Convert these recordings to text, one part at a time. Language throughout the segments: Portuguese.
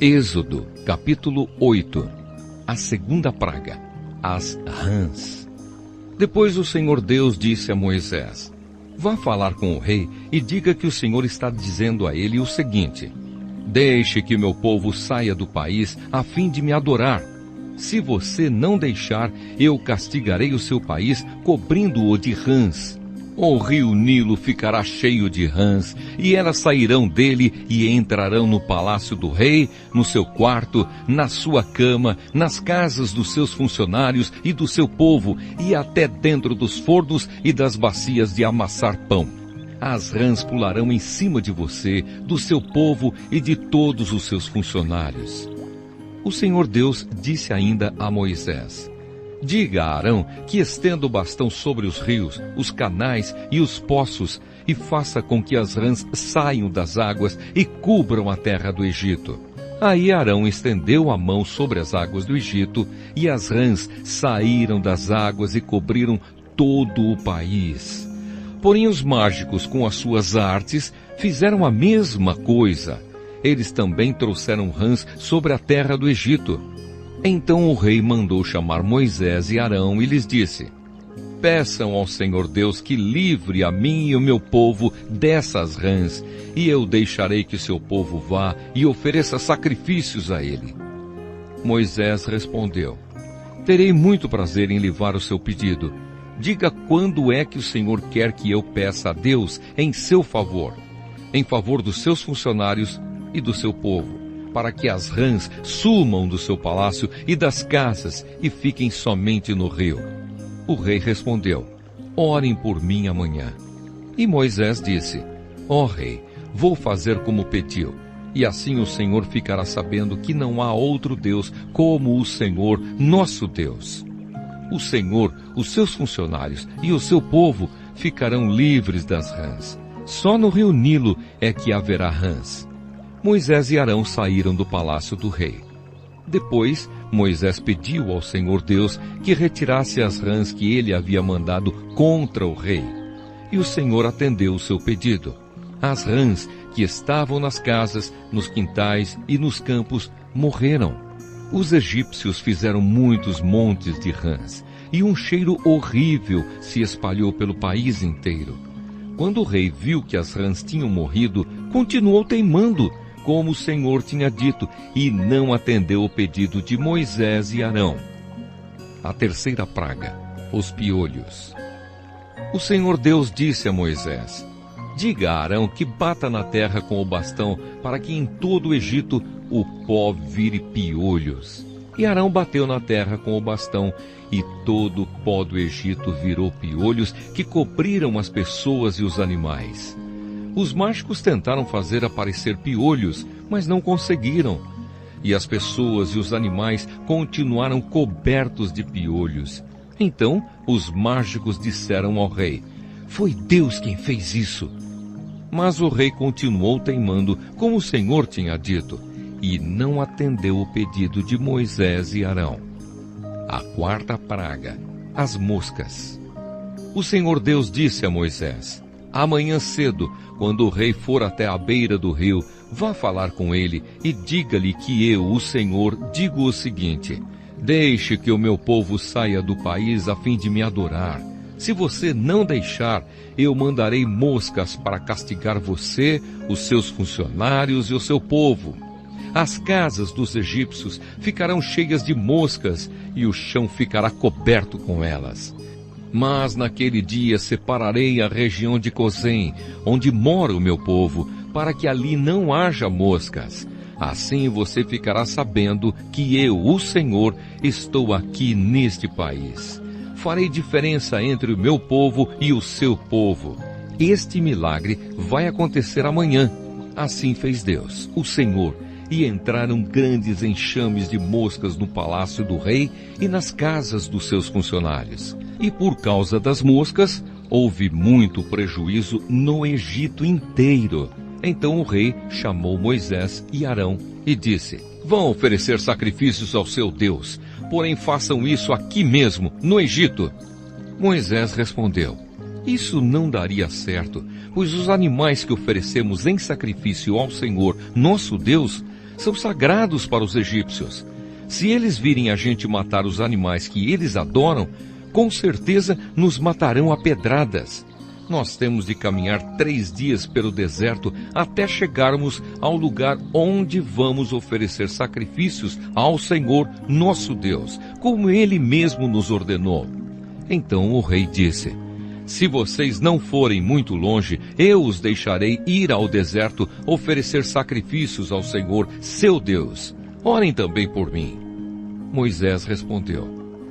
Êxodo, capítulo 8. A segunda praga, as rãs. Depois o Senhor Deus disse a Moisés: vá falar com o rei e diga que o Senhor está dizendo a ele o seguinte: deixe que o meu povo saia do país a fim de me adorar. Se você não deixar, eu castigarei o seu país, cobrindo-o de rãs. O rio Nilo ficará cheio de rãs, e elas sairão dele e entrarão no palácio do rei, no seu quarto, na sua cama, nas casas dos seus funcionários e do seu povo, e até dentro dos fornos e das bacias de amassar pão. As rãs pularão em cima de você, do seu povo e de todos os seus funcionários. O Senhor Deus disse ainda a Moisés: diga a Arão que estenda o bastão sobre os rios, os canais e os poços, e faça com que as rãs saiam das águas e cubram a terra do Egito. Aí Arão estendeu a mão sobre as águas do Egito, e as rãs saíram das águas e cobriram todo o país. Porém os mágicos, com as suas artes, fizeram a mesma coisa. Eles também trouxeram rãs sobre a terra do Egito. Então o rei mandou chamar Moisés e Arão e lhes disse: peçam ao Senhor Deus que livre a mim e o meu povo dessas rãs, e eu deixarei que seu povo vá e ofereça sacrifícios a ele. Moisés respondeu: terei muito prazer em levar o seu pedido. Diga quando é que o Senhor quer que eu peça a Deus em seu favor, em favor dos seus funcionários e do seu povo, para que as rãs sumam do seu palácio e das casas e fiquem somente no rio. O rei respondeu: orem por mim amanhã. E Moisés disse: ó rei, vou fazer como pediu, e assim o Senhor ficará sabendo que não há outro Deus como o Senhor, nosso Deus. O Senhor, os seus funcionários e o seu povo ficarão livres das rãs. Só no rio Nilo é que haverá rãs. Moisés e Arão saíram do palácio do rei. Depois, Moisés pediu ao Senhor Deus que retirasse as rãs que ele havia mandado contra o rei. E o Senhor atendeu o seu pedido. As rãs que estavam nas casas, nos quintais e nos campos morreram. Os egípcios fizeram muitos montes de rãs, e um cheiro horrível se espalhou pelo país inteiro. Quando o rei viu que as rãs tinham morrido, continuou teimando, como o Senhor tinha dito, e não atendeu o pedido de Moisés e Arão. A terceira praga, os piolhos. O Senhor Deus disse a Moisés: diga a Arão que bata na terra com o bastão, para que em todo o Egito o pó vire piolhos. E Arão bateu na terra com o bastão, e todo o pó do Egito virou piolhos que cobriram as pessoas e os animais. Os mágicos tentaram fazer aparecer piolhos, mas não conseguiram. E as pessoas e os animais continuaram cobertos de piolhos. Então os mágicos disseram ao rei: foi Deus quem fez isso. Mas o rei continuou teimando, como o Senhor tinha dito, e não atendeu o pedido de Moisés e Arão. A quarta praga, as moscas. O Senhor Deus disse a Moisés: amanhã cedo, quando o rei for até a beira do rio, vá falar com ele e diga-lhe que eu, o Senhor, digo o seguinte: deixe que o meu povo saia do país a fim de me adorar. Se você não deixar, eu mandarei moscas para castigar você, os seus funcionários e o seu povo. As casas dos egípcios ficarão cheias de moscas e o chão ficará coberto com elas. Mas naquele dia separarei a região de Gozém, onde mora o meu povo, para que ali não haja moscas. Assim você ficará sabendo que eu, o Senhor, estou aqui neste país. Farei diferença entre o meu povo e o seu povo. Este milagre vai acontecer amanhã. Assim fez Deus, o Senhor, e entraram grandes enxames de moscas no palácio do rei e nas casas dos seus funcionários. E por causa das moscas, houve muito prejuízo no Egito inteiro. Então o rei chamou Moisés e Arão e disse: vão oferecer sacrifícios ao seu Deus, porém façam isso aqui mesmo, no Egito. Moisés respondeu: isso não daria certo, pois os animais que oferecemos em sacrifício ao Senhor, nosso Deus, são sagrados para os egípcios. Se eles virem a gente matar os animais que eles adoram, com certeza nos matarão a pedradas. Nós temos de caminhar 3 dias pelo deserto até chegarmos ao lugar onde vamos oferecer sacrifícios ao Senhor nosso Deus, como Ele mesmo nos ordenou. Então o rei disse: se vocês não forem muito longe, eu os deixarei ir ao deserto oferecer sacrifícios ao Senhor, seu Deus. Orem também por mim. Moisés respondeu: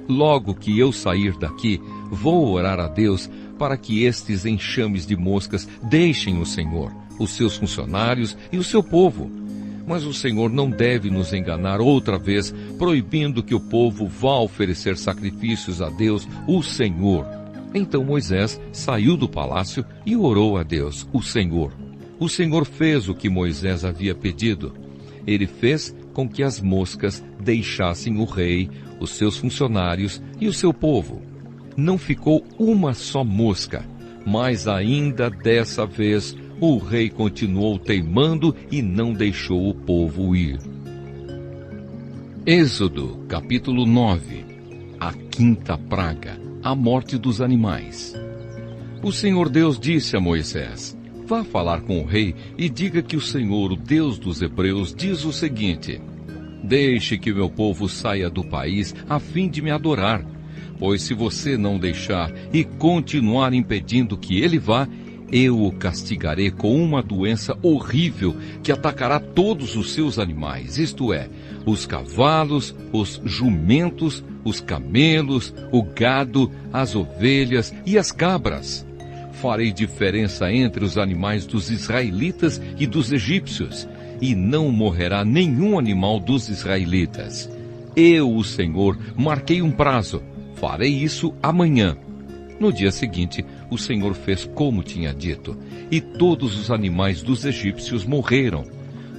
logo que eu sair daqui, vou orar a Deus para que estes enxames de moscas deixem o Senhor, os seus funcionários e o seu povo. Mas o Senhor não deve nos enganar outra vez, proibindo que o povo vá oferecer sacrifícios a Deus, o Senhor. Então Moisés saiu do palácio e orou a Deus, o Senhor. O Senhor fez o que Moisés havia pedido. Ele fez com que as moscas deixassem o rei, os seus funcionários e o seu povo. Não ficou uma só mosca, mas ainda dessa vez o rei continuou teimando e não deixou o povo ir. Êxodo, capítulo 9. A quinta praga, a morte dos animais. O Senhor Deus disse a Moisés: vá falar com o rei e diga que o Senhor, o Deus dos Hebreus, diz o seguinte: deixe que o meu povo saia do país a fim de me adorar. Pois se você não deixar e continuar impedindo que ele vá, eu o castigarei com uma doença horrível que atacará todos os seus animais, isto é, os cavalos, os jumentos, os camelos, o gado, as ovelhas e as cabras. Farei diferença entre os animais dos israelitas e dos egípcios, e não morrerá nenhum animal dos israelitas. Eu, o Senhor, marquei um prazo. Farei isso amanhã. No dia seguinte, o Senhor fez como tinha dito, e todos os animais dos egípcios morreram.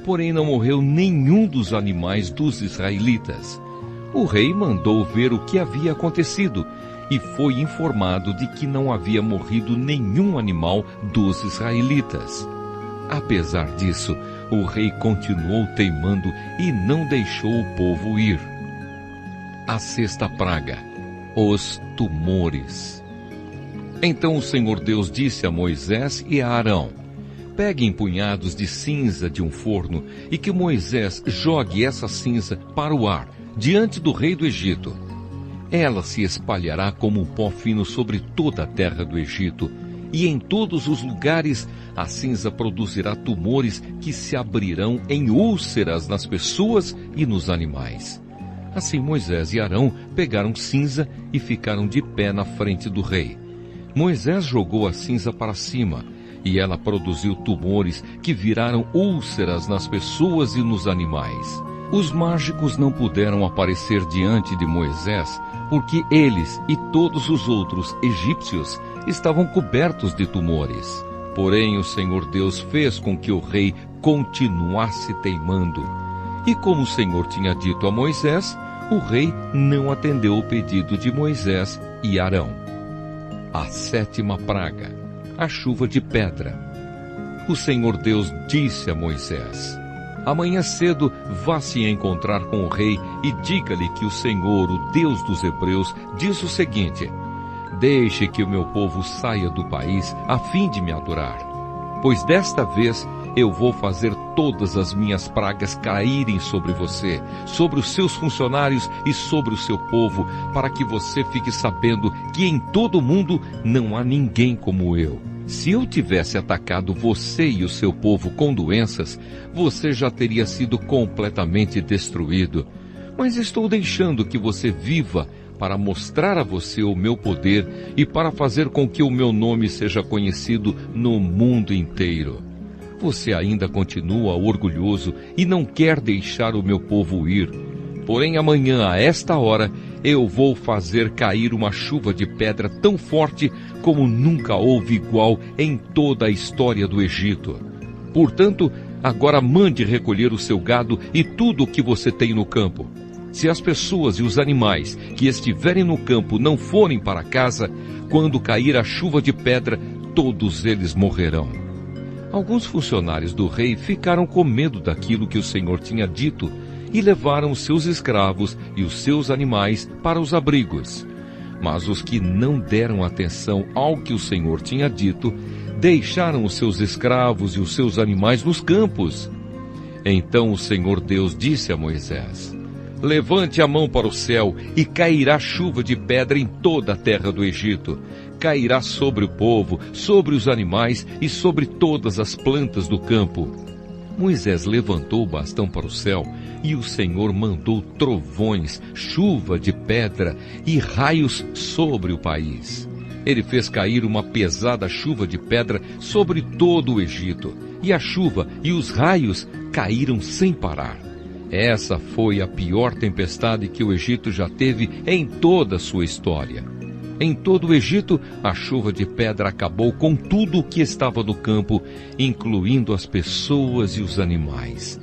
Porém não morreu nenhum dos animais dos israelitas. O rei mandou ver o que havia acontecido, e foi informado de que não havia morrido nenhum animal dos israelitas. Apesar disso, o rei continuou teimando e não deixou o povo ir. A sexta praga: os tumores. Então o Senhor Deus disse a Moisés e a Arão: peguem punhados de cinza de um forno e que Moisés jogue essa cinza para o ar, diante do rei do Egito. Ela se espalhará como um pó fino sobre toda a terra do Egito, e em todos os lugares a cinza produzirá tumores que se abrirão em úlceras nas pessoas e nos animais. Assim Moisés e Arão pegaram cinza e ficaram de pé na frente do rei. Moisés jogou a cinza para cima, e ela produziu tumores que viraram úlceras nas pessoas e nos animais. Os mágicos não puderam aparecer diante de Moisés, porque eles e todos os outros egípcios estavam cobertos de tumores. Porém o Senhor Deus fez com que o rei continuasse teimando. E como o Senhor tinha dito a Moisés, o rei não atendeu o pedido de Moisés e Arão. A sétima praga: a chuva de pedra. O Senhor Deus disse a Moisés: amanhã cedo vá se encontrar com o rei e diga-lhe que o Senhor, o Deus dos Hebreus, diz o seguinte: deixe que o meu povo saia do país a fim de me adorar. Pois desta vez eu vou fazer todas as minhas pragas caírem sobre você, sobre os seus funcionários e sobre o seu povo, para que você fique sabendo que em todo o mundo não há ninguém como eu. Se eu tivesse atacado você e o seu povo com doenças, você já teria sido completamente destruído. Mas estou deixando que você viva para mostrar a você o meu poder e para fazer com que o meu nome seja conhecido no mundo inteiro. Você ainda continua orgulhoso e não quer deixar o meu povo ir. Porém, amanhã, a esta hora, eu vou fazer cair uma chuva de pedra tão forte como nunca houve igual em toda a história do Egito. Portanto, agora mande recolher o seu gado e tudo o que você tem no campo. Se as pessoas e os animais que estiverem no campo não forem para casa, quando cair a chuva de pedra, todos eles morrerão. Alguns funcionários do rei ficaram com medo daquilo que o Senhor tinha dito e levaram os seus escravos e os seus animais para os abrigos. Mas os que não deram atenção ao que o Senhor tinha dito, deixaram os seus escravos e os seus animais nos campos. Então o Senhor Deus disse a Moisés: levante a mão para o céu e cairá chuva de pedra em toda a terra do Egito. Cairá sobre o povo, sobre os animais e sobre todas as plantas do campo. Moisés levantou o bastão para o céu e o Senhor mandou trovões, chuva de pedra e raios sobre o país. Ele fez cair uma pesada chuva de pedra sobre todo o Egito, e a chuva e os raios caíram sem parar. Essa foi a pior tempestade que o Egito já teve em toda a sua história. Em todo o Egito, a chuva de pedra acabou com tudo o que estava no campo, incluindo as pessoas e os animais.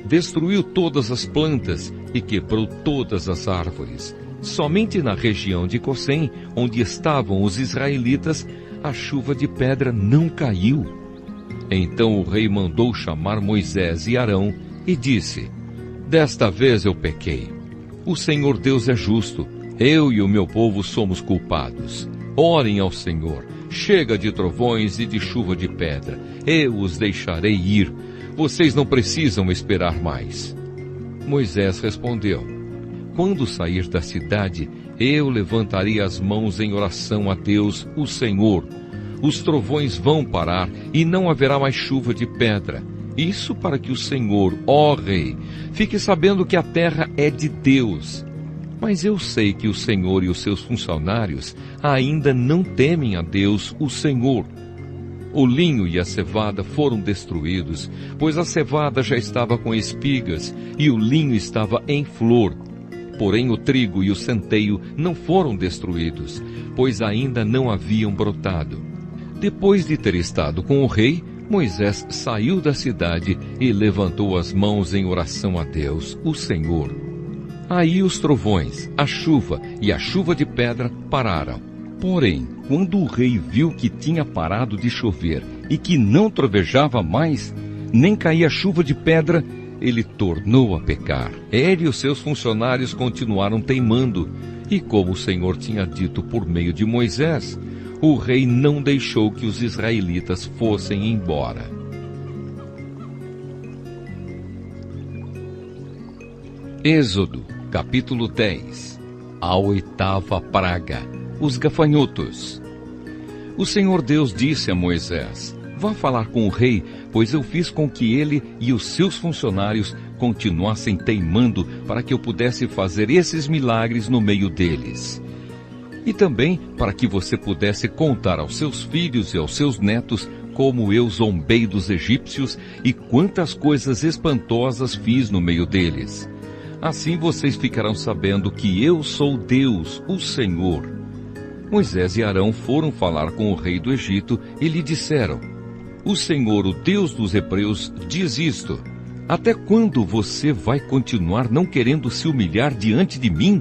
Destruiu todas as plantas e quebrou todas as árvores. Somente na região de Gosen, onde estavam os israelitas, a chuva de pedra não caiu. Então o rei mandou chamar Moisés e Arão e disse: desta vez eu pequei. O Senhor Deus é justo. Eu e o meu povo somos culpados. Orem ao Senhor. Chega de trovões e de chuva de pedra. Eu os deixarei ir. Vocês não precisam esperar mais. Moisés respondeu: quando sair da cidade, eu levantarei as mãos em oração a Deus, o Senhor. Os trovões vão parar e não haverá mais chuva de pedra. Isso para que o Senhor, ó Rei, fique sabendo que a terra é de Deus. Mas eu sei que o Senhor e os seus funcionários ainda não temem a Deus, o Senhor. O linho e a cevada foram destruídos, pois a cevada já estava com espigas e o linho estava em flor. Porém o trigo e o centeio não foram destruídos, pois ainda não haviam brotado. Depois de ter estado com o rei, Moisés saiu da cidade e levantou as mãos em oração a Deus, o Senhor. Aí os trovões, a chuva e a chuva de pedra pararam. Porém, quando o rei viu que tinha parado de chover e que não trovejava mais, nem caía chuva de pedra, ele tornou a pecar. Ele e os seus funcionários continuaram teimando, e como o Senhor tinha dito por meio de Moisés, o rei não deixou que os israelitas fossem embora. Êxodo, capítulo 10. A oitava praga, os gafanhotos. O Senhor Deus disse a Moisés: vá falar com o rei, pois eu fiz com que ele e os seus funcionários continuassem teimando para que eu pudesse fazer esses milagres no meio deles. E também para que você pudesse contar aos seus filhos e aos seus netos como eu zombei dos egípcios e quantas coisas espantosas fiz no meio deles. Assim vocês ficarão sabendo que eu sou Deus, o Senhor. Moisés e Arão foram falar com o rei do Egito e lhe disseram: o Senhor, o Deus dos hebreus, diz isto: até quando você vai continuar não querendo se humilhar diante de mim?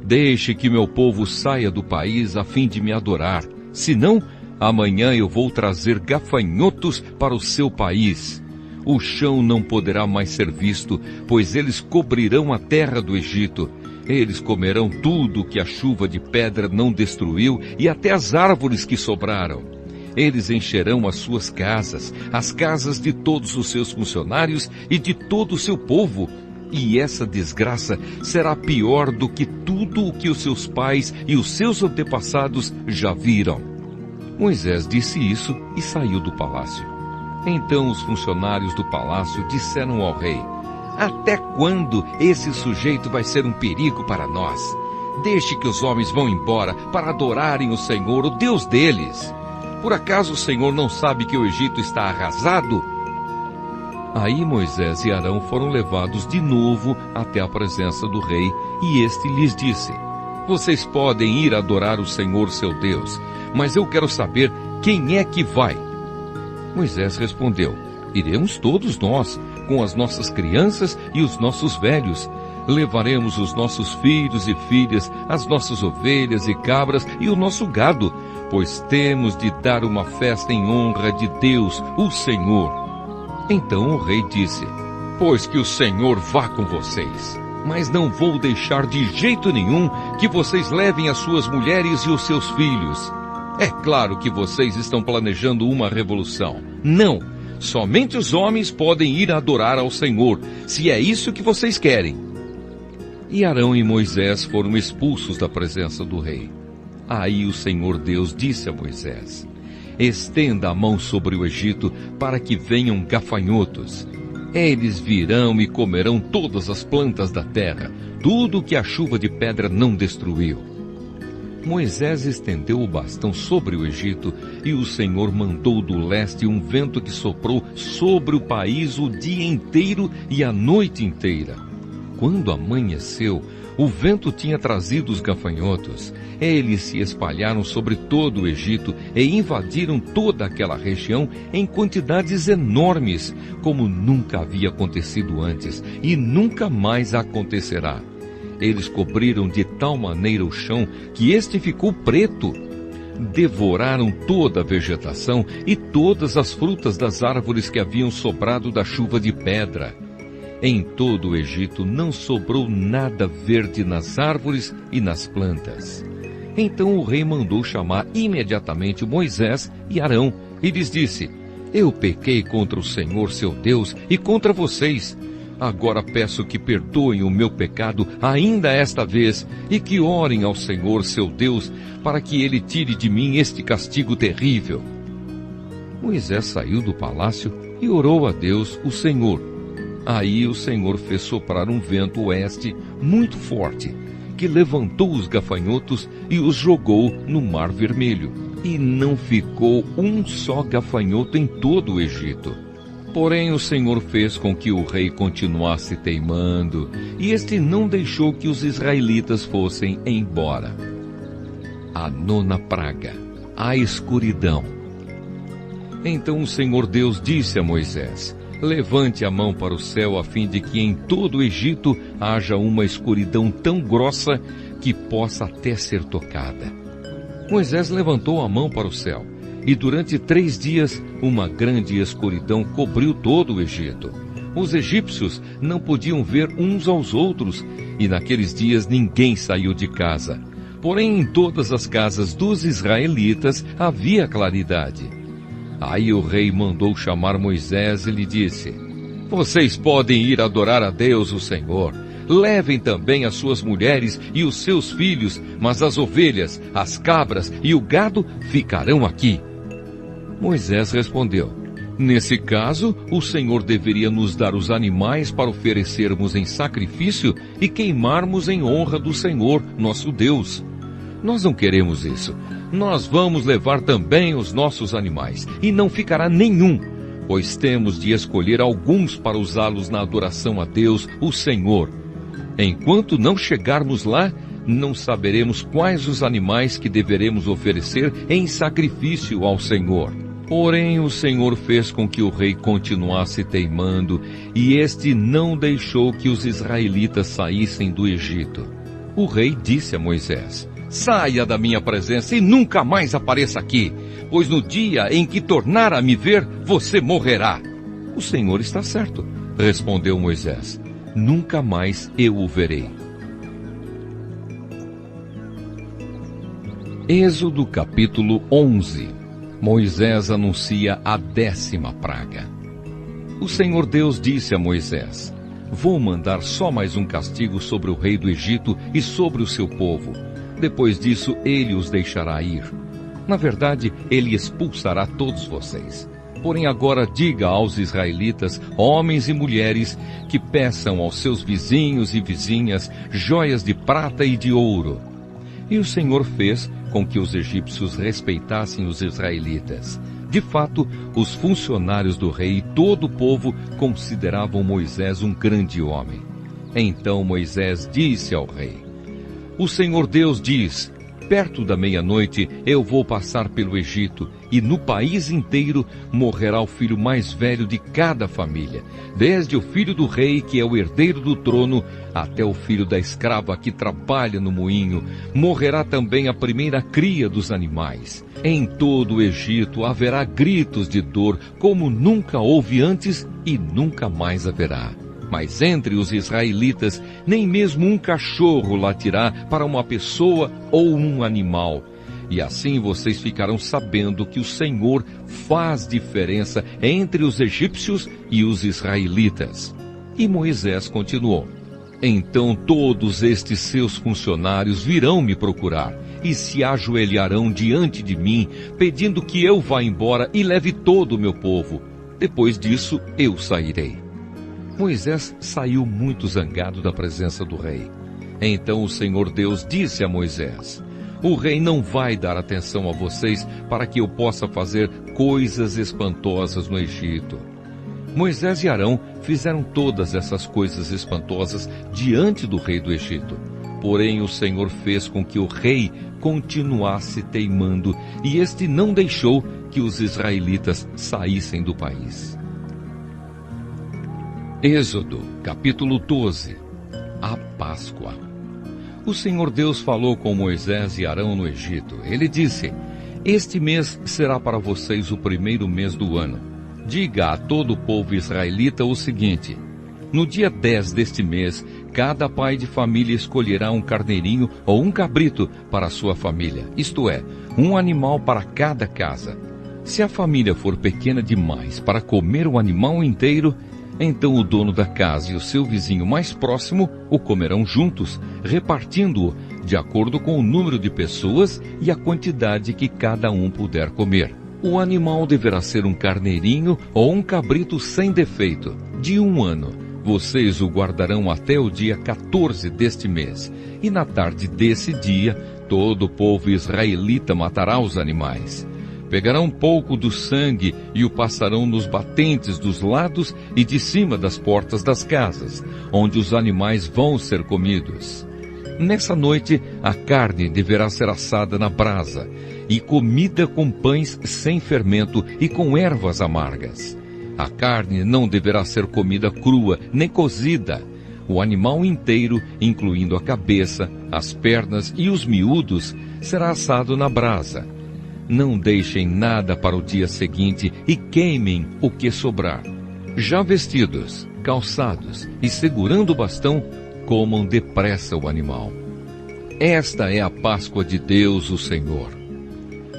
Deixe que meu povo saia do país a fim de me adorar. Senão, amanhã eu vou trazer gafanhotos para o seu país. O chão não poderá mais ser visto, pois eles cobrirão a terra do Egito. Eles comerão tudo que a chuva de pedra não destruiu e até as árvores que sobraram. Eles encherão as suas casas, as casas de todos os seus funcionários e de todo o seu povo. E essa desgraça será pior do que tudo o que os seus pais e os seus antepassados já viram. Moisés disse isso e saiu do palácio. Então os funcionários do palácio disseram ao rei: até quando esse sujeito vai ser um perigo para nós? Deixe que os homens vão embora para adorarem o Senhor, o Deus deles. Por acaso o Senhor não sabe que o Egito está arrasado? Aí Moisés e Arão foram levados de novo até a presença do rei, e este lhes disse: vocês podem ir adorar o Senhor seu Deus, mas eu quero saber quem é que vai. Moisés respondeu: iremos todos nós, com as nossas crianças e os nossos velhos. Levaremos os nossos filhos e filhas, as nossas ovelhas e cabras e o nosso gado, pois temos de dar uma festa em honra de Deus, o Senhor. Então o rei disse: pois que o Senhor vá com vocês, mas não vou deixar de jeito nenhum que vocês levem as suas mulheres e os seus filhos. É claro que vocês estão planejando uma revolução. Não, somente os homens podem ir adorar ao Senhor, se é isso que vocês querem. E Arão e Moisés foram expulsos da presença do rei. Aí o Senhor Deus disse a Moisés: estenda a mão sobre o Egito para que venham gafanhotos. Eles virão e comerão todas as plantas da terra, tudo que a chuva de pedra não destruiu. Moisés estendeu o bastão sobre o Egito, e o Senhor mandou do leste um vento que soprou sobre o país o dia inteiro e a noite inteira. Quando amanheceu, o vento tinha trazido os gafanhotos. Eles se espalharam sobre todo o Egito e invadiram toda aquela região em quantidades enormes, como nunca havia acontecido antes e nunca mais acontecerá. Eles cobriram de tal maneira o chão que este ficou preto. Devoraram toda a vegetação e todas as frutas das árvores que haviam sobrado da chuva de pedra. Em todo o Egito não sobrou nada verde nas árvores e nas plantas. Então o rei mandou chamar imediatamente Moisés e Arão e lhes disse: eu pequei contra o Senhor seu Deus e contra vocês. Agora peço que perdoem o meu pecado ainda esta vez e que orem ao Senhor seu Deus para que ele tire de mim este castigo terrível. Moisés saiu do palácio e orou a Deus, o Senhor. Aí o Senhor fez soprar um vento oeste muito forte, que levantou os gafanhotos e os jogou no Mar Vermelho. E não ficou um só gafanhoto em todo o Egito. Porém o Senhor fez com que o rei continuasse teimando, e este não deixou que os israelitas fossem embora. A nona praga, a escuridão. Então o Senhor Deus disse a Moisés: levante a mão para o céu a fim de que em todo o Egito haja uma escuridão tão grossa que possa até ser tocada. Moisés levantou a mão para o céu, e durante 3 dias uma grande escuridão cobriu todo o Egito. Os egípcios não podiam ver uns aos outros, e naqueles dias ninguém saiu de casa. Porém, em todas as casas dos israelitas havia claridade. Aí o rei mandou chamar Moisés e lhe disse: vocês podem ir adorar a Deus, o Senhor. Levem também as suas mulheres e os seus filhos, mas as ovelhas, as cabras e o gado ficarão aqui. Moisés respondeu: nesse caso, o Senhor deveria nos dar os animais para oferecermos em sacrifício e queimarmos em honra do Senhor, nosso Deus. Nós não queremos isso. Nós vamos levar também os nossos animais, e não ficará nenhum, pois temos de escolher alguns para usá-los na adoração a Deus, o Senhor. Enquanto não chegarmos lá, não saberemos quais os animais que deveremos oferecer em sacrifício ao Senhor. Porém, o Senhor fez com que o rei continuasse teimando, e este não deixou que os israelitas saíssem do Egito. O rei disse a Moisés: saia da minha presença e nunca mais apareça aqui, pois no dia em que tornar a me ver, você morrerá. O Senhor está certo, respondeu Moisés. Nunca mais eu o verei. Êxodo capítulo 11. Moisés anuncia a 10ª praga. O Senhor Deus disse a Moisés: vou mandar só mais um castigo sobre o rei do Egito e sobre o seu povo. Depois disso, ele os deixará ir. Na verdade, ele expulsará todos vocês. Porém agora diga aos israelitas, homens e mulheres, que peçam aos seus vizinhos e vizinhas joias de prata e de ouro. E o Senhor fez com que os egípcios respeitassem os israelitas. De fato, os funcionários do rei e todo o povo consideravam Moisés um grande homem. Então Moisés disse ao rei: o Senhor Deus diz: perto da meia-noite, eu vou passar pelo Egito, e no país inteiro morrerá o filho mais velho de cada família, desde o filho do rei, que é o herdeiro do trono, até o filho da escrava que trabalha no moinho. Morrerá também a primeira cria dos animais. Em todo o Egito haverá gritos de dor, como nunca houve antes e nunca mais haverá. Mas entre os israelitas, nem mesmo um cachorro latirá para uma pessoa ou um animal. E assim vocês ficarão sabendo que o Senhor faz diferença entre os egípcios e os israelitas. E Moisés continuou: então todos estes seus funcionários virão me procurar e se ajoelharão diante de mim, pedindo que eu vá embora e leve todo o meu povo. Depois disso, eu sairei. Moisés saiu muito zangado da presença do rei. Então o Senhor Deus disse a Moisés: o rei não vai dar atenção a vocês para que eu possa fazer coisas espantosas no Egito. Moisés e Arão fizeram todas essas coisas espantosas diante do rei do Egito. Porém o Senhor fez com que o rei continuasse teimando, e este não deixou que os israelitas saíssem do país. Êxodo, capítulo 12. A Páscoa. O Senhor Deus falou com Moisés e Arão no Egito. Ele disse: este mês será para vocês o primeiro mês do ano. Diga a todo o povo israelita o seguinte: no dia 10 deste mês, cada pai de família escolherá um carneirinho ou um cabrito para a sua família, isto é, um animal para cada casa. Se a família for pequena demais para comer o animal inteiro, então o dono da casa e o seu vizinho mais próximo o comerão juntos, repartindo-o de acordo com o número de pessoas e a quantidade que cada um puder comer. O animal deverá ser um carneirinho ou um cabrito sem defeito, de 1 ano. Vocês o guardarão até o dia 14 deste mês, e na tarde desse dia, todo o povo israelita matará os animais. Pegarão um pouco do sangue e o passarão nos batentes dos lados e de cima das portas das casas, onde os animais vão ser comidos. Nessa noite, a carne deverá ser assada na brasa e comida com pães sem fermento e com ervas amargas. A carne não deverá ser comida crua nem cozida. O animal inteiro, incluindo a cabeça, as pernas e os miúdos, será assado na brasa. Não deixem nada para o dia seguinte e queimem o que sobrar. Já vestidos, calçados e segurando o bastão, comam depressa o animal. Esta é a Páscoa de Deus, o Senhor.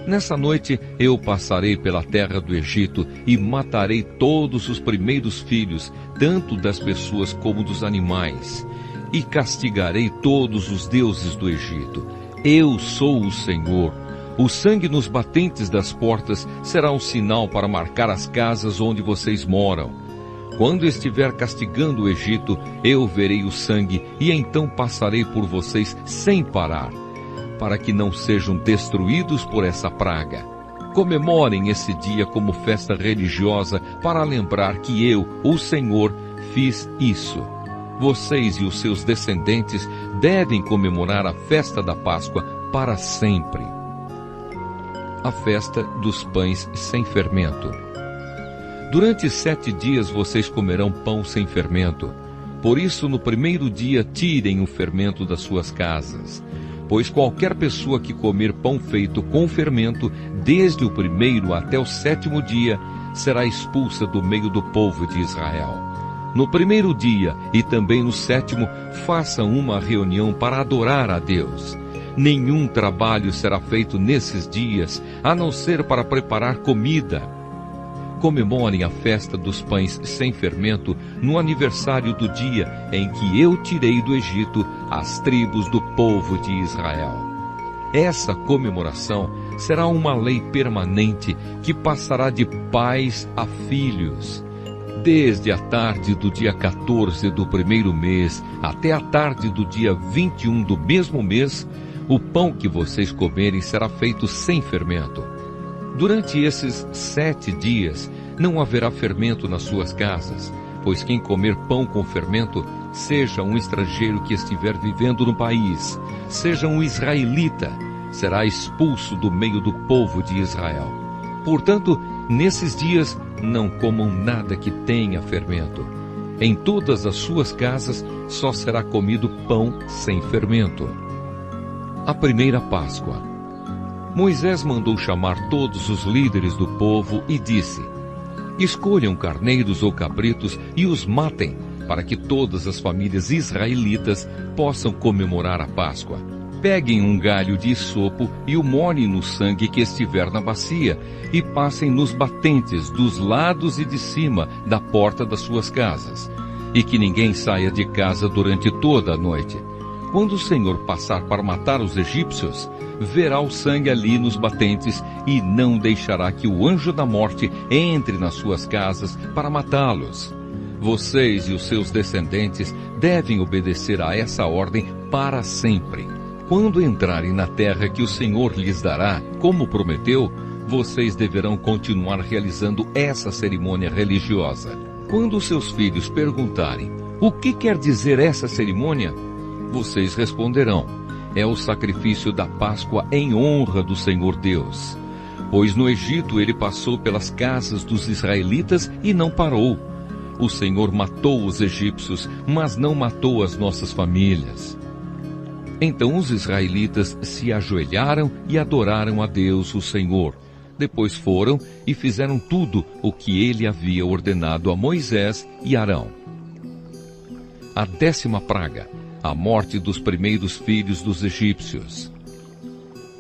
Nessa noite eu passarei pela terra do Egito e matarei todos os primeiros filhos, tanto das pessoas como dos animais, e castigarei todos os deuses do Egito. Eu sou o Senhor. O sangue nos batentes das portas será um sinal para marcar as casas onde vocês moram. Quando estiver castigando o Egito, eu verei o sangue e então passarei por vocês sem parar, para que não sejam destruídos por essa praga. Comemorem esse dia como festa religiosa para lembrar que eu, o Senhor, fiz isso. Vocês e os seus descendentes devem comemorar a festa da Páscoa para sempre. A festa dos pães sem fermento. Durante 7 dias vocês comerão pão sem fermento. Por isso, no primeiro dia, tirem o fermento das suas casas. Pois qualquer pessoa que comer pão feito com fermento, desde o primeiro até o 7º dia, será expulsa do meio do povo de Israel. No primeiro dia e também no 7º, façam uma reunião para adorar a Deus. Nenhum trabalho será feito nesses dias, a não ser para preparar comida. Comemorem a festa dos pães sem fermento no aniversário do dia em que eu tirei do Egito as tribos do povo de Israel. Essa comemoração será uma lei permanente que passará de pais a filhos. Desde a tarde do dia 14 do primeiro mês até a tarde do dia 21 do mesmo mês, o pão que vocês comerem será feito sem fermento. Durante esses 7 dias, não haverá fermento nas suas casas, pois quem comer pão com fermento, seja um estrangeiro que estiver vivendo no país, seja um israelita, será expulso do meio do povo de Israel. Portanto, nesses dias, não comam nada que tenha fermento. Em todas as suas casas só será comido pão sem fermento. A primeira Páscoa. Moisés mandou chamar todos os líderes do povo e disse: escolham carneiros ou cabritos e os matem, para que todas as famílias israelitas possam comemorar a Páscoa. Peguem um galho de hisopo e o molhem no sangue que estiver na bacia, e passem nos batentes dos lados e de cima da porta das suas casas. E que ninguém saia de casa durante toda a noite. Quando o Senhor passar para matar os egípcios, verá o sangue ali nos batentes e não deixará que o anjo da morte entre nas suas casas para matá-los. Vocês e os seus descendentes devem obedecer a essa ordem para sempre. Quando entrarem na terra que o Senhor lhes dará, como prometeu, vocês deverão continuar realizando essa cerimônia religiosa. Quando seus filhos perguntarem: o que quer dizer essa cerimônia? Vocês responderão: é o sacrifício da Páscoa em honra do Senhor Deus. Pois no Egito ele passou pelas casas dos israelitas e não parou. O Senhor matou os egípcios, mas não matou as nossas famílias. Então os israelitas se ajoelharam e adoraram a Deus, o Senhor. Depois foram e fizeram tudo o que ele havia ordenado a Moisés e Arão. A 10ª praga, a morte dos primeiros filhos dos egípcios.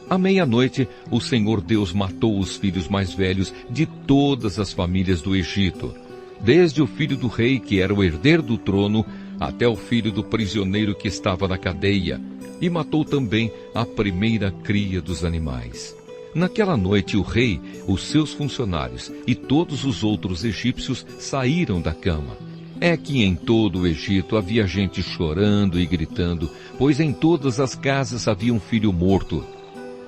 À meia-noite, o Senhor Deus matou os filhos mais velhos de todas as famílias do Egito, desde o filho do rei, que era o herdeiro do trono, até o filho do prisioneiro que estava na cadeia, e matou também a primeira cria dos animais. Naquela noite o rei, os seus funcionários e todos os outros egípcios saíram da cama. É que em todo o Egito havia gente chorando e gritando, pois em todas as casas havia um filho morto.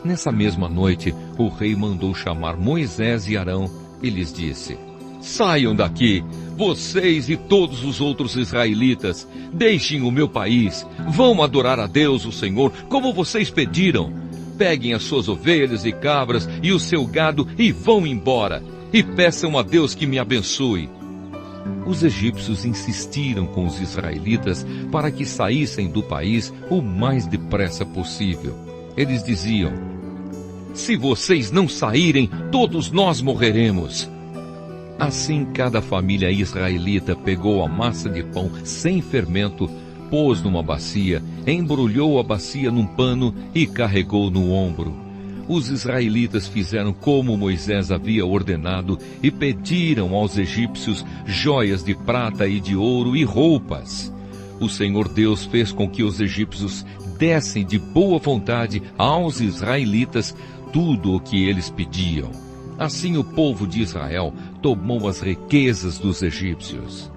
Nessa mesma noite, o rei mandou chamar Moisés e Arão e lhes disse: saiam daqui, vocês e todos os outros israelitas, deixem o meu país, vão adorar a Deus, o Senhor, como vocês pediram. Peguem as suas ovelhas e cabras e o seu gado e vão embora, e peçam a Deus que me abençoe. Os egípcios insistiram com os israelitas para que saíssem do país o mais depressa possível. Eles diziam: se vocês não saírem, todos nós morreremos. Assim cada família israelita pegou a massa de pão sem fermento, pôs numa bacia, embrulhou a bacia num pano e carregou no ombro. Os israelitas fizeram como Moisés havia ordenado e pediram aos egípcios joias de prata e de ouro e roupas. O Senhor Deus fez com que os egípcios dessem de boa vontade aos israelitas tudo o que eles pediam. Assim o povo de Israel tomou as riquezas dos egípcios.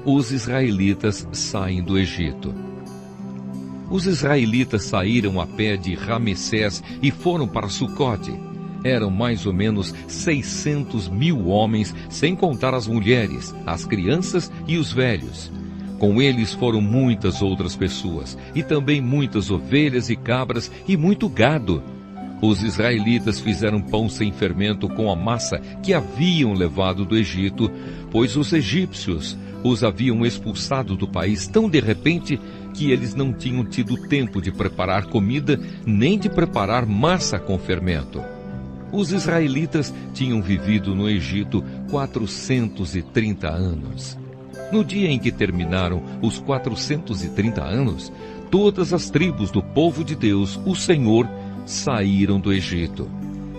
Os israelitas saem do Egito. Os israelitas saíram a pé de Ramessés e foram para Sucote. Eram mais ou menos 600.000 homens, sem contar as mulheres, as crianças e os velhos. Com eles foram muitas outras pessoas, e também muitas ovelhas e cabras e muito gado. Os israelitas fizeram pão sem fermento com a massa que haviam levado do Egito, pois os egípcios os haviam expulsado do país tão de repente que eles não tinham tido tempo de preparar comida nem de preparar massa com fermento. Os israelitas tinham vivido no Egito 430 anos. No dia em que terminaram os 430 anos, todas as tribos do povo de Deus, o Senhor, saíram do Egito.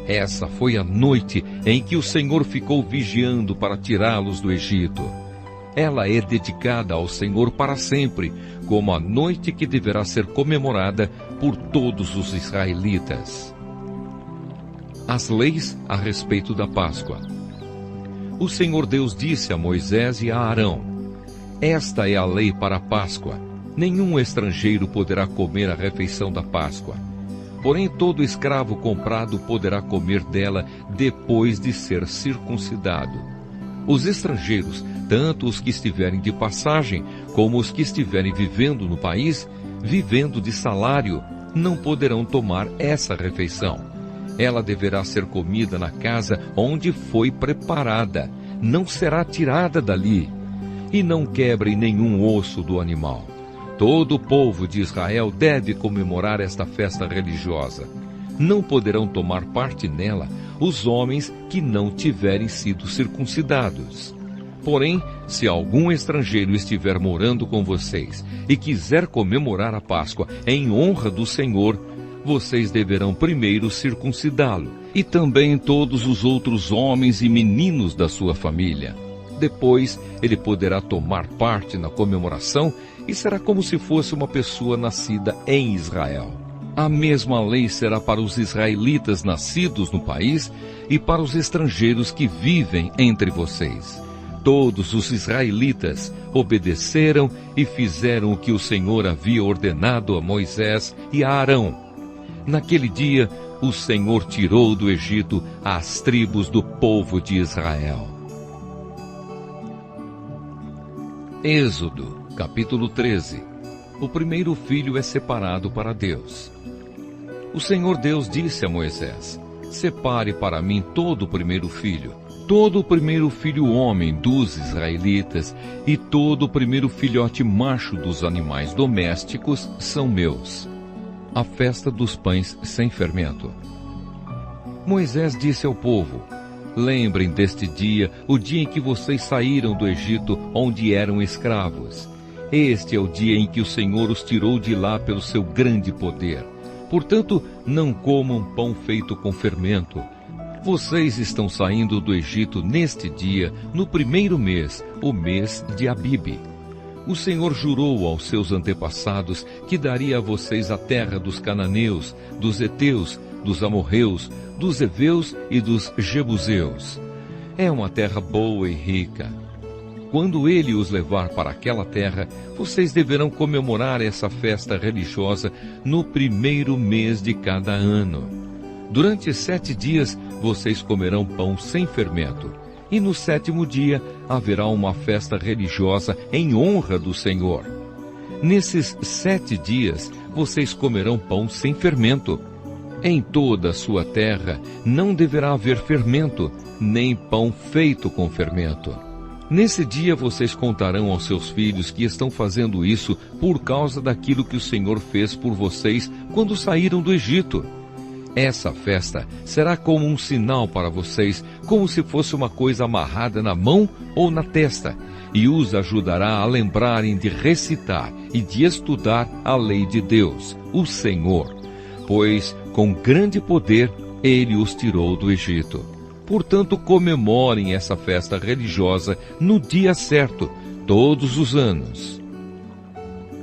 Essa foi a noite em que o Senhor ficou vigiando para tirá-los do Egito. Ela é dedicada ao Senhor para sempre, como a noite que deverá ser comemorada por todos os israelitas. As leis a respeito da Páscoa. O Senhor Deus disse a Moisés e a Arão: esta é a lei para a Páscoa. Nenhum estrangeiro poderá comer a refeição da Páscoa. Porém, todo escravo comprado poderá comer dela depois de ser circuncidado. Os estrangeiros, tanto os que estiverem de passagem, como os que estiverem vivendo no país, vivendo de salário, não poderão tomar essa refeição. Ela deverá ser comida na casa onde foi preparada, não será tirada dali. E não quebrem nenhum osso do animal. Todo o povo de Israel deve comemorar esta festa religiosa. Não poderão tomar parte nela os homens que não tiverem sido circuncidados. Porém, se algum estrangeiro estiver morando com vocês e quiser comemorar a Páscoa em honra do Senhor, vocês deverão primeiro circuncidá-lo, e também todos os outros homens e meninos da sua família. Depois, ele poderá tomar parte na comemoração e será como se fosse uma pessoa nascida em Israel. A mesma lei será para os israelitas nascidos no país e para os estrangeiros que vivem entre vocês. Todos os israelitas obedeceram e fizeram o que o Senhor havia ordenado a Moisés e a Arão. Naquele dia, o Senhor tirou do Egito as tribos do povo de Israel. Êxodo, capítulo 13. O primeiro filho é separado para Deus. O Senhor Deus disse a Moisés: separe para mim todo o primeiro filho, todo o primeiro filho homem dos israelitas e todo o primeiro filhote macho dos animais domésticos são meus. A festa dos pães sem fermento. Moisés disse ao povo: lembrem deste dia, o dia em que vocês saíram do Egito, onde eram escravos. Este é o dia em que o Senhor os tirou de lá pelo seu grande poder. Portanto, não comam pão feito com fermento. Vocês estão saindo do Egito neste dia, no primeiro mês, o mês de Abibe. O Senhor jurou aos seus antepassados que daria a vocês a terra dos cananeus, dos heteus, dos amorreus, dos heveus e dos jebuseus. É uma terra boa e rica. Quando ele os levar para aquela terra, vocês deverão comemorar essa festa religiosa no primeiro mês de cada ano. Durante 7 dias, vocês comerão pão sem fermento. E no 7º dia, haverá uma festa religiosa em honra do Senhor. Nesses 7 dias, vocês comerão pão sem fermento. Em toda a sua terra não deverá haver fermento, nem pão feito com fermento. Nesse dia vocês contarão aos seus filhos que estão fazendo isso por causa daquilo que o Senhor fez por vocês quando saíram do Egito. Essa festa será como um sinal para vocês, como se fosse uma coisa amarrada na mão ou na testa, e os ajudará a lembrarem de recitar e de estudar a lei de Deus, o Senhor. Pois, com grande poder, ele os tirou do Egito. Portanto, comemorem essa festa religiosa no dia certo, todos os anos.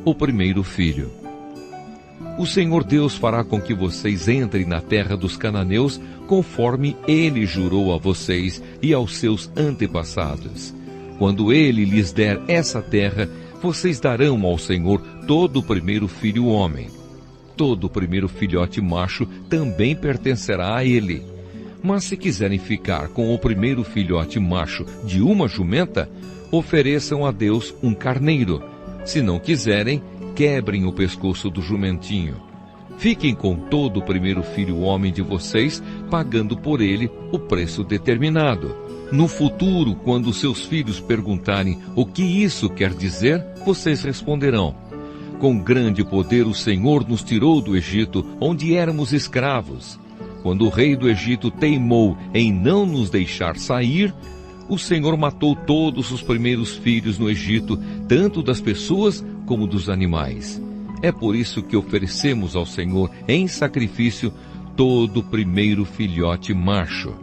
O primeiro filho. O Senhor Deus fará com que vocês entrem na terra dos cananeus, conforme ele jurou a vocês e aos seus antepassados. Quando ele lhes der essa terra, vocês darão ao Senhor todo o primeiro filho homem. Todo o primeiro filhote macho também pertencerá a ele. Mas se quiserem ficar com o primeiro filhote macho de uma jumenta, ofereçam a Deus um carneiro. Se não quiserem, quebrem o pescoço do jumentinho. Fiquem com todo o primeiro filho homem de vocês, pagando por ele o preço determinado. No futuro, quando seus filhos perguntarem o que isso quer dizer, vocês responderão: com grande poder o Senhor nos tirou do Egito, onde éramos escravos. Quando o rei do Egito teimou em não nos deixar sair, o Senhor matou todos os primeiros filhos no Egito, tanto das pessoas como dos animais. É por isso que oferecemos ao Senhor em sacrifício todo o primeiro filhote macho.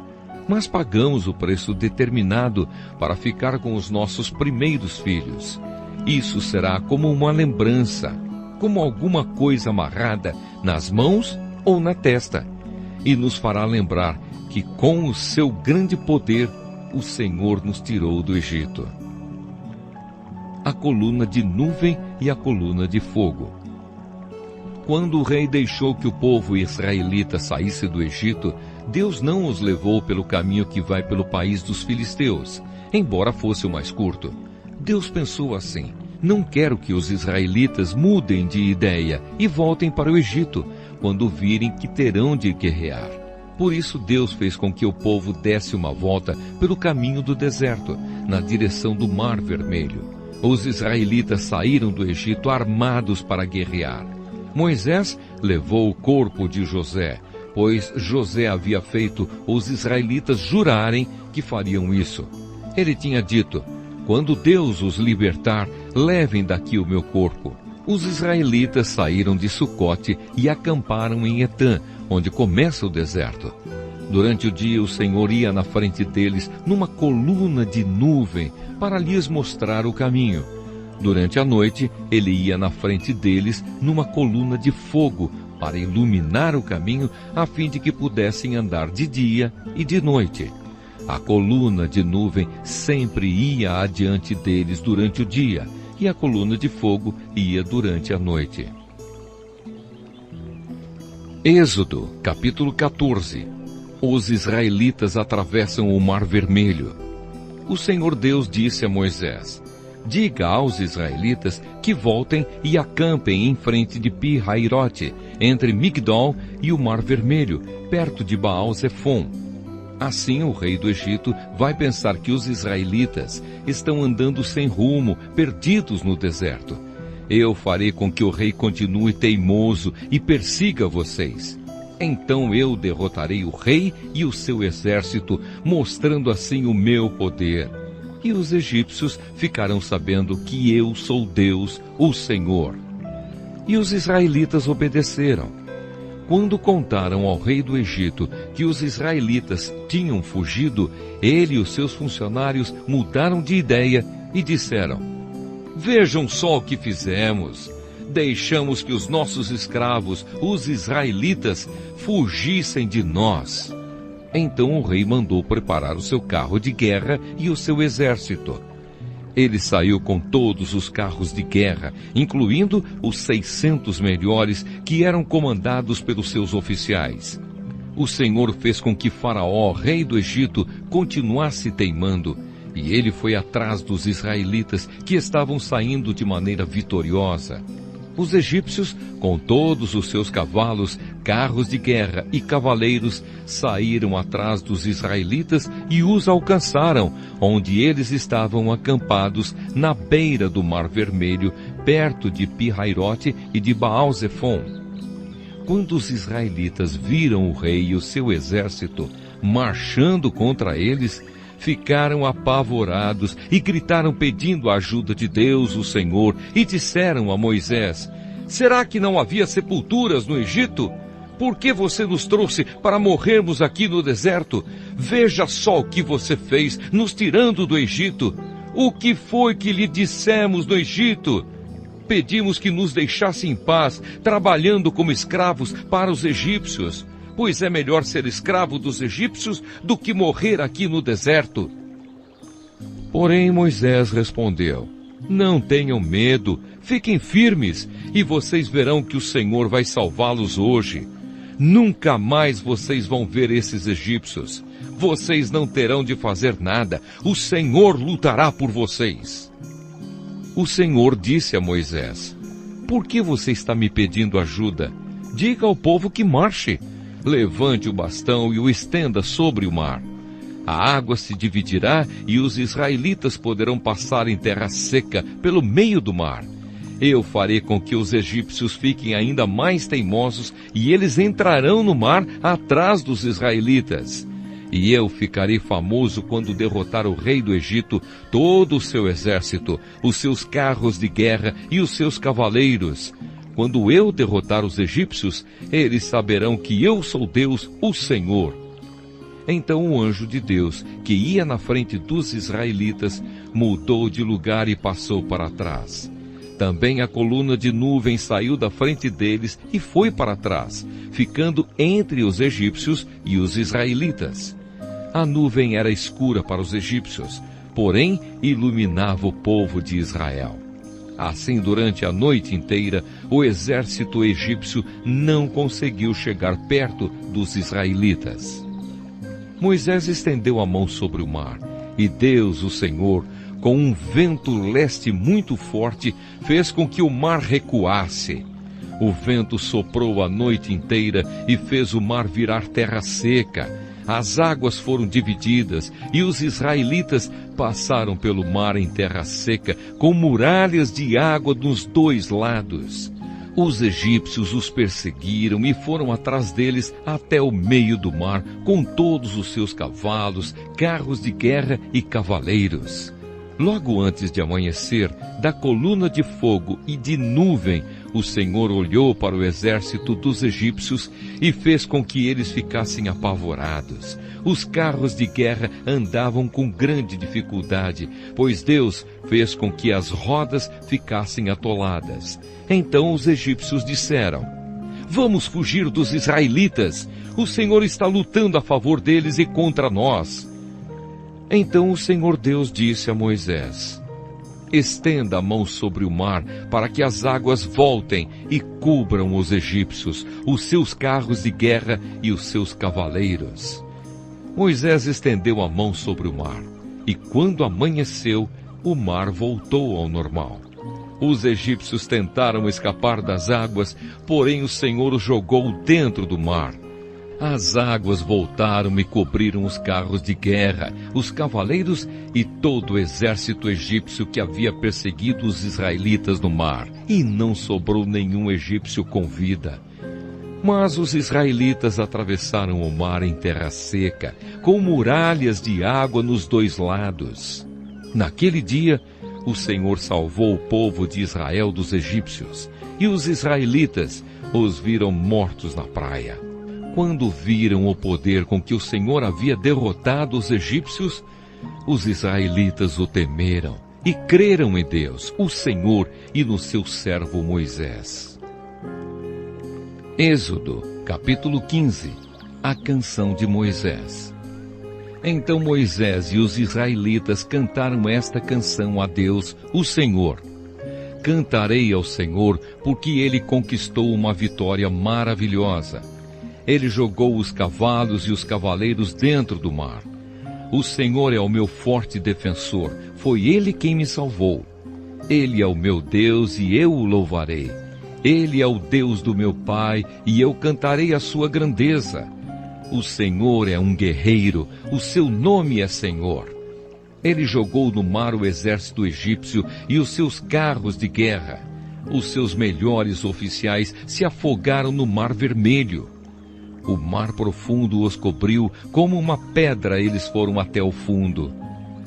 Mas pagamos o preço determinado para ficar com os nossos primeiros filhos. Isso será como uma lembrança, como alguma coisa amarrada nas mãos ou na testa, e nos fará lembrar que com o seu grande poder o Senhor nos tirou do Egito. A coluna de nuvem e a coluna de fogo. Quando o rei deixou que o povo israelita saísse do Egito, Deus não os levou pelo caminho que vai pelo país dos filisteus, embora fosse o mais curto. Deus pensou assim: não quero que os israelitas mudem de ideia e voltem para o Egito, quando virem que terão de guerrear. Por isso Deus fez com que o povo desse uma volta pelo caminho do deserto, na direção do Mar Vermelho. Os israelitas saíram do Egito armados para guerrear. Moisés levou o corpo de José, pois José havia feito os israelitas jurarem que fariam isso. Ele tinha dito: quando Deus os libertar, levem daqui o meu corpo. Os israelitas saíram de Sucote e acamparam em Etã, onde começa o deserto. Durante o dia o Senhor ia na frente deles numa coluna de nuvem para lhes mostrar o caminho. Durante a noite ele ia na frente deles numa coluna de fogo para iluminar o caminho, a fim de que pudessem andar de dia e de noite. A coluna de nuvem sempre ia adiante deles durante o dia, e a coluna de fogo ia durante a noite. Êxodo, capítulo 14. Os israelitas atravessam o Mar Vermelho. O Senhor Deus disse a Moisés: diga aos israelitas que voltem e acampem em frente de Pi-Hairote, entre Migdol e o Mar Vermelho, perto de Baal-Zefon. Assim o rei do Egito vai pensar que os israelitas estão andando sem rumo, perdidos no deserto. Eu farei com que o rei continue teimoso e persiga vocês. Então eu derrotarei o rei e o seu exército, mostrando assim o meu poder. E os egípcios ficarão sabendo que eu sou Deus, o Senhor. E os israelitas obedeceram. Quando contaram ao rei do Egito que os israelitas tinham fugido, ele e os seus funcionários mudaram de ideia e disseram: vejam só o que fizemos. Deixamos que os nossos escravos, os israelitas, fugissem de nós. Então o rei mandou preparar o seu carro de guerra e o seu exército. Ele saiu com todos os carros de guerra, incluindo os 600 melhores, que eram comandados pelos seus oficiais. O Senhor fez com que Faraó, rei do Egito, continuasse teimando, e ele foi atrás dos israelitas que estavam saindo de maneira vitoriosa. Os egípcios, com todos os seus cavalos, carros de guerra e cavaleiros, saíram atrás dos israelitas e os alcançaram, onde eles estavam acampados na beira do Mar Vermelho, perto de Pi-Hairote e de Baal-Zefon. Quando os israelitas viram o rei e o seu exército marchando contra eles, ficaram apavorados e gritaram pedindo a ajuda de Deus, o Senhor, e disseram a Moisés: será que não havia sepulturas no Egito? Por que você nos trouxe para morrermos aqui no deserto? Veja só o que você fez, nos tirando do Egito. O que foi que lhe dissemos no Egito? Pedimos que nos deixasse em paz, trabalhando como escravos para os egípcios. Pois é melhor ser escravo dos egípcios do que morrer aqui no deserto. Porém Moisés respondeu: não tenham medo, fiquem firmes, e vocês verão que o Senhor vai salvá-los hoje. Nunca mais vocês vão ver esses egípcios. Vocês não terão de fazer nada, o Senhor lutará por vocês. O Senhor disse a Moisés: por que você está me pedindo ajuda? Diga ao povo que marche. Levante o bastão e o estenda sobre o mar. A água se dividirá e os israelitas poderão passar em terra seca pelo meio do mar. Eu farei com que os egípcios fiquem ainda mais teimosos e eles entrarão no mar atrás dos israelitas. E eu ficarei famoso quando derrotar o rei do Egito, todo o seu exército, os seus carros de guerra e os seus cavaleiros. Quando eu derrotar os egípcios, eles saberão que eu sou Deus, o Senhor. Então o anjo de Deus, que ia na frente dos israelitas, mudou de lugar e passou para trás. Também a coluna de nuvem saiu da frente deles e foi para trás, ficando entre os egípcios e os israelitas. A nuvem era escura para os egípcios, porém iluminava o povo de Israel. Assim, durante a noite inteira, o exército egípcio não conseguiu chegar perto dos israelitas. Moisés estendeu a mão sobre o mar, e Deus, o Senhor, com um vento leste muito forte, fez com que o mar recuasse. O vento soprou a noite inteira e fez o mar virar terra seca. As águas foram divididas e os israelitas passaram pelo mar em terra seca, com muralhas de água nos dois lados. Os egípcios os perseguiram e foram atrás deles até o meio do mar, com todos os seus cavalos, carros de guerra e cavaleiros. Logo antes de amanhecer, da coluna de fogo e de nuvem, o Senhor olhou para o exército dos egípcios e fez com que eles ficassem apavorados. Os carros de guerra andavam com grande dificuldade, pois Deus fez com que as rodas ficassem atoladas. Então os egípcios disseram: "Vamos fugir dos israelitas. O Senhor está lutando a favor deles e contra nós." Então o Senhor Deus disse a Moisés: "Estenda a mão sobre o mar, para que as águas voltem e cubram os egípcios, os seus carros de guerra e os seus cavaleiros." Moisés estendeu a mão sobre o mar, e quando amanheceu, o mar voltou ao normal. Os egípcios tentaram escapar das águas, porém o Senhor os jogou dentro do mar. As águas voltaram e cobriram os carros de guerra, os cavaleiros e todo o exército egípcio que havia perseguido os israelitas no mar, e não sobrou nenhum egípcio com vida. Mas os israelitas atravessaram o mar em terra seca, com muralhas de água nos dois lados. Naquele dia, o Senhor salvou o povo de Israel dos egípcios, e os israelitas os viram mortos na praia. Quando viram o poder com que o Senhor havia derrotado os egípcios, os israelitas o temeram e creram em Deus, o Senhor, e no seu servo Moisés. Êxodo, capítulo 15. A canção de Moisés. Então Moisés e os israelitas cantaram esta canção a Deus, o Senhor. Cantarei ao Senhor, porque Ele conquistou uma vitória maravilhosa. Ele jogou os cavalos e os cavaleiros dentro do mar. O Senhor é o meu forte defensor, foi Ele quem me salvou. Ele é o meu Deus e eu o louvarei. Ele é o Deus do meu pai e eu cantarei a sua grandeza. O Senhor é um guerreiro, o seu nome é Senhor. Ele jogou no mar o exército egípcio e os seus carros de guerra. Os seus melhores oficiais se afogaram no mar vermelho. O mar profundo os cobriu, como uma pedra eles foram até o fundo.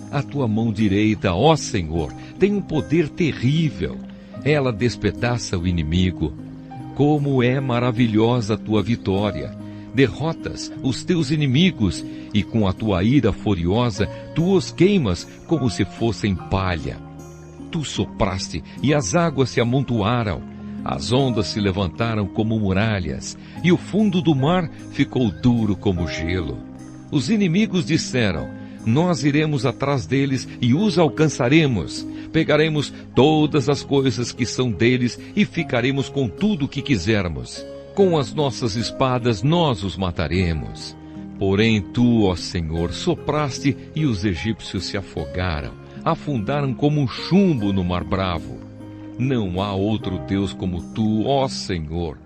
A tua mão direita, ó Senhor, tem um poder terrível. Ela despedaça o inimigo. Como é maravilhosa a tua vitória! Derrotas os teus inimigos e com a tua ira furiosa tu os queimas como se fossem palha. Tu sopraste e as águas se amontoaram. As ondas se levantaram como muralhas e o fundo do mar ficou duro como gelo. Os inimigos disseram: nós iremos atrás deles e os alcançaremos. Pegaremos todas as coisas que são deles e ficaremos com tudo o que quisermos. Com as nossas espadas nós os mataremos. Porém tu, ó Senhor, sopraste e os egípcios se afogaram, afundaram como um chumbo no mar bravo. Não há outro Deus como tu, ó Senhor.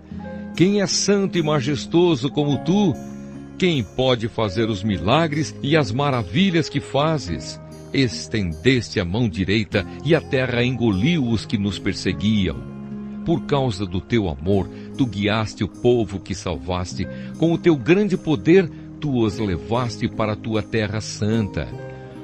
Quem é santo e majestoso como tu? Quem pode fazer os milagres e as maravilhas que fazes? Estendeste a mão direita e a terra engoliu os que nos perseguiam. Por causa do teu amor, tu guiaste o povo que salvaste. Com o teu grande poder, tu os levaste para a tua terra santa.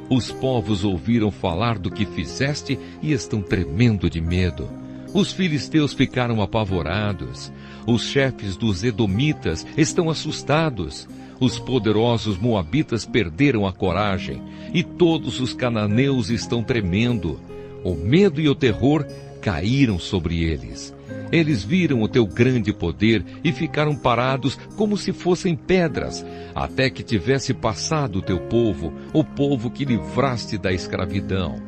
Os povos ouviram falar do que fizeste e estão tremendo de medo. Os filisteus ficaram apavorados. Os chefes dos edomitas estão assustados. Os poderosos moabitas perderam a coragem, e todos os cananeus estão tremendo. O medo e o terror caíram sobre eles. Eles viram o teu grande poder e ficaram parados como se fossem pedras, até que tivesse passado o teu povo, o povo que livraste da escravidão.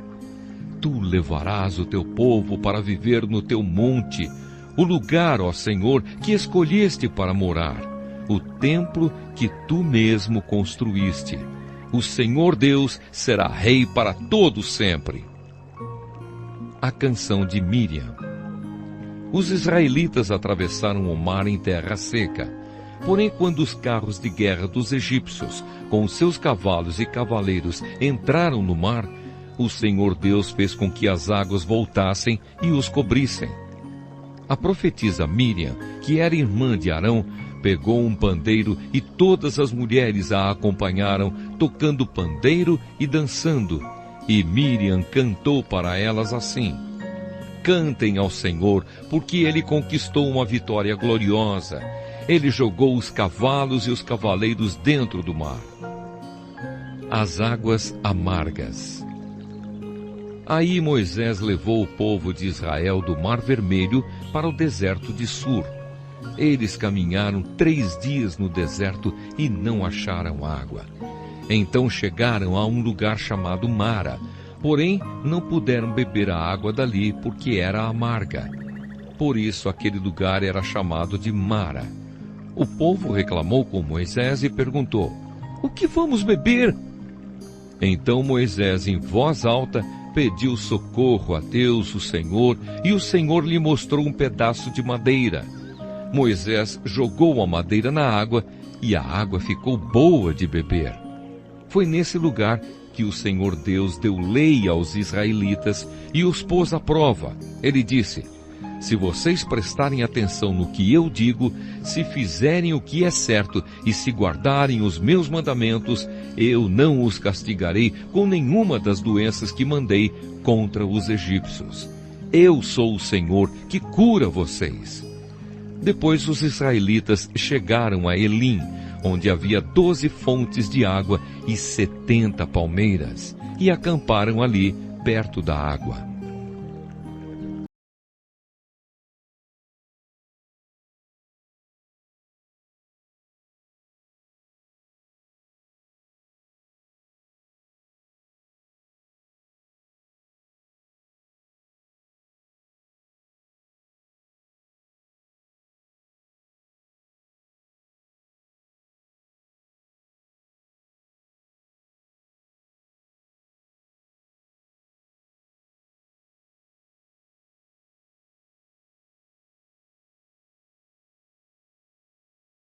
Tu levarás o teu povo para viver no teu monte, o lugar, ó Senhor, que escolheste para morar. O templo que tu mesmo construíste. O Senhor Deus será rei para todo sempre. A canção de Miriam. Os israelitas atravessaram o mar em terra seca. Porém, quando os carros de guerra dos egípcios, com seus cavalos e cavaleiros, entraram no mar, o Senhor Deus fez com que as águas voltassem e os cobrissem. A profetisa Miriam, que era irmã de Arão, pegou um pandeiro e todas as mulheres a acompanharam, tocando pandeiro e dançando. E Miriam cantou para elas assim: Cantem ao Senhor, porque Ele conquistou uma vitória gloriosa. Ele jogou os cavalos e os cavaleiros dentro do mar. As águas amargas. Aí Moisés levou o povo de Israel do Mar Vermelho para o deserto de Sur. Eles caminharam 3 dias no deserto e não acharam água. Então chegaram a um lugar chamado Mara, porém não puderam beber a água dali porque era amarga. Por isso aquele lugar era chamado de Mara. O povo reclamou com Moisés e perguntou: O que vamos beber? Então Moisés, em voz alta, pediu socorro a Deus, o Senhor, e o Senhor lhe mostrou um pedaço de madeira. Moisés jogou a madeira na água e a água ficou boa de beber. Foi nesse lugar que o Senhor Deus deu lei aos israelitas e os pôs à prova. Ele disse: Se vocês prestarem atenção no que eu digo, se fizerem o que é certo e se guardarem os meus mandamentos, eu não os castigarei com nenhuma das doenças que mandei contra os egípcios. Eu sou o Senhor que cura vocês. Depois os israelitas chegaram a Elim, onde havia 12 fontes de água e 70 palmeiras, e acamparam ali perto da água.